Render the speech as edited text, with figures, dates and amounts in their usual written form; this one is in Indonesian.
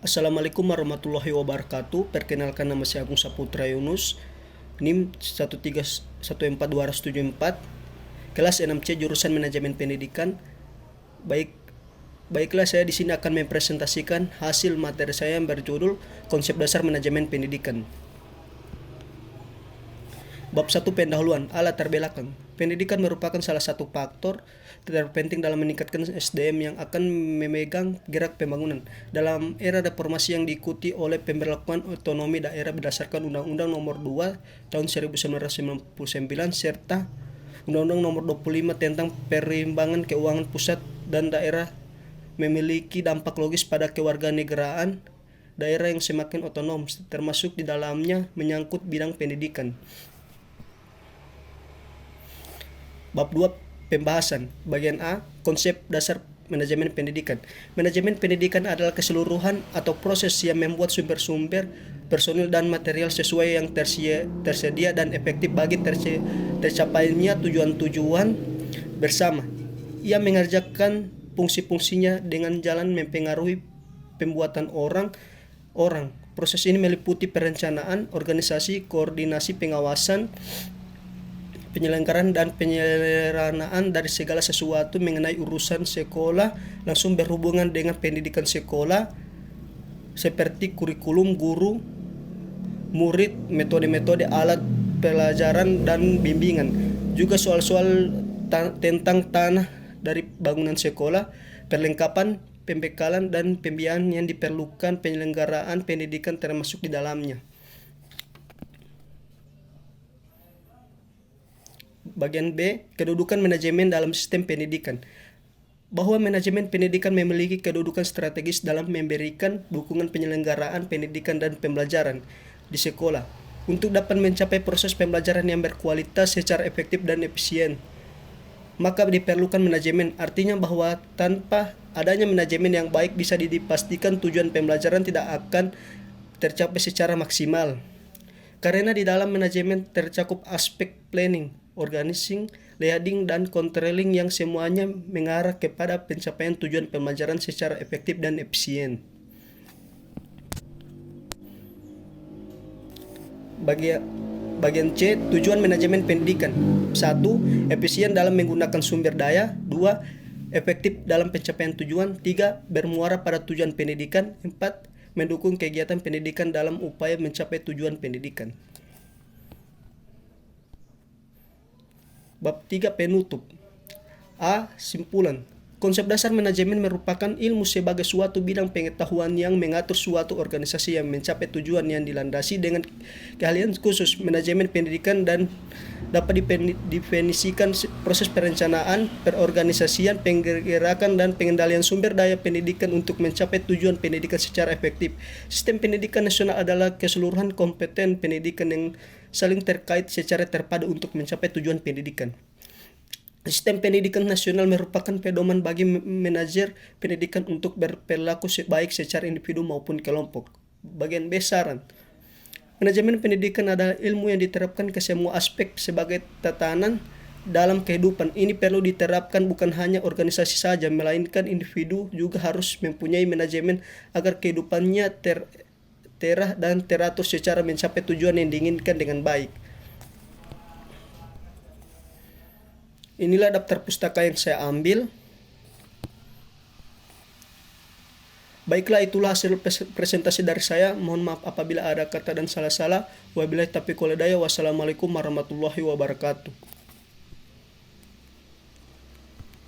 Assalamualaikum warahmatullahi wabarakatuh. Perkenalkan, nama saya Agung Saputra Yunus, NIM 1314274, kelas 6C jurusan Manajemen Pendidikan. Baiklah, saya di sini akan mempresentasikan hasil materi saya yang berjudul Konsep Dasar Manajemen Pendidikan. Bab 1, pendahuluan. Latar belakang. Pendidikan merupakan salah satu faktor terpenting dalam meningkatkan SDM yang akan memegang gerak pembangunan. Dalam era reformasi yang diikuti oleh pemberlakuan otonomi daerah berdasarkan Undang-Undang Nomor 2 Tahun 1999 serta Undang-Undang Nomor 25 tentang Perimbangan Keuangan Pusat dan Daerah, memiliki dampak logis pada kewarganegaraan daerah yang semakin otonom, termasuk di dalamnya menyangkut bidang pendidikan. Bab 2, pembahasan. Bagian A, konsep dasar manajemen pendidikan. Manajemen pendidikan adalah keseluruhan atau proses yang membuat sumber-sumber, personil dan material sesuai yang tersedia dan efektif bagi tercapainya tujuan-tujuan bersama. Ia mengerjakan fungsi-fungsinya dengan jalan mempengaruhi pembuatan orang. Proses ini meliputi perencanaan, organisasi, koordinasi, pengawasan, penyelenggaraan dan penyelenggaraan dari segala sesuatu mengenai urusan sekolah langsung berhubungan dengan pendidikan sekolah, seperti kurikulum, guru, murid, metode-metode, alat pelajaran dan bimbingan. Juga soal-soal tentang tanah dari bangunan sekolah, perlengkapan, pembekalan dan pembiayaan yang diperlukan penyelenggaraan pendidikan termasuk di dalamnya. Bagian B, kedudukan manajemen dalam sistem pendidikan. Bahwa manajemen pendidikan memiliki kedudukan strategis dalam memberikan dukungan penyelenggaraan pendidikan dan pembelajaran di sekolah untuk dapat mencapai proses pembelajaran yang berkualitas secara efektif dan efisien. Maka diperlukan manajemen, artinya bahwa tanpa adanya manajemen yang baik bisa dipastikan tujuan pembelajaran tidak akan tercapai secara maksimal. Karena di dalam manajemen tercakup aspek planning, organizing, leading, dan controlling yang semuanya mengarah kepada pencapaian tujuan pembelajaran secara efektif dan efisien. Bagian C, tujuan manajemen pendidikan. 1. Efisien dalam menggunakan sumber daya. 2. Efektif dalam pencapaian tujuan. 3. Bermuara pada tujuan pendidikan. 4. Mendukung kegiatan pendidikan dalam upaya mencapai tujuan pendidikan. Bab 3, penutup. A. Simpulan. Konsep dasar manajemen merupakan ilmu sebagai suatu bidang pengetahuan yang mengatur suatu organisasi yang mencapai tujuan yang dilandasi dengan keahlian khusus manajemen pendidikan dan dapat didefinisikan proses perencanaan, perorganisasian, penggerakan, dan pengendalian sumber daya pendidikan untuk mencapai tujuan pendidikan secara efektif. Sistem pendidikan nasional adalah keseluruhan kompeten pendidikan yang saling terkait secara terpadu untuk mencapai tujuan pendidikan. Sistem pendidikan nasional merupakan pedoman bagi manajer pendidikan untuk berperilaku baik secara individu maupun kelompok. Bagian B, saran. Manajemen pendidikan adalah ilmu yang diterapkan ke semua aspek sebagai tatanan dalam kehidupan. Ini perlu diterapkan bukan hanya organisasi saja, melainkan individu juga harus mempunyai manajemen agar kehidupannya terarah dan teratur secara mencapai tujuan yang diinginkan dengan baik. Inilah daftar pustaka yang saya ambil. Baiklah, itulah hasil presentasi dari saya. Mohon maaf apabila ada kata dan salah-salah. Wabillahi taufiq wal hidayah. Wassalamualaikum warahmatullahi wabarakatuh.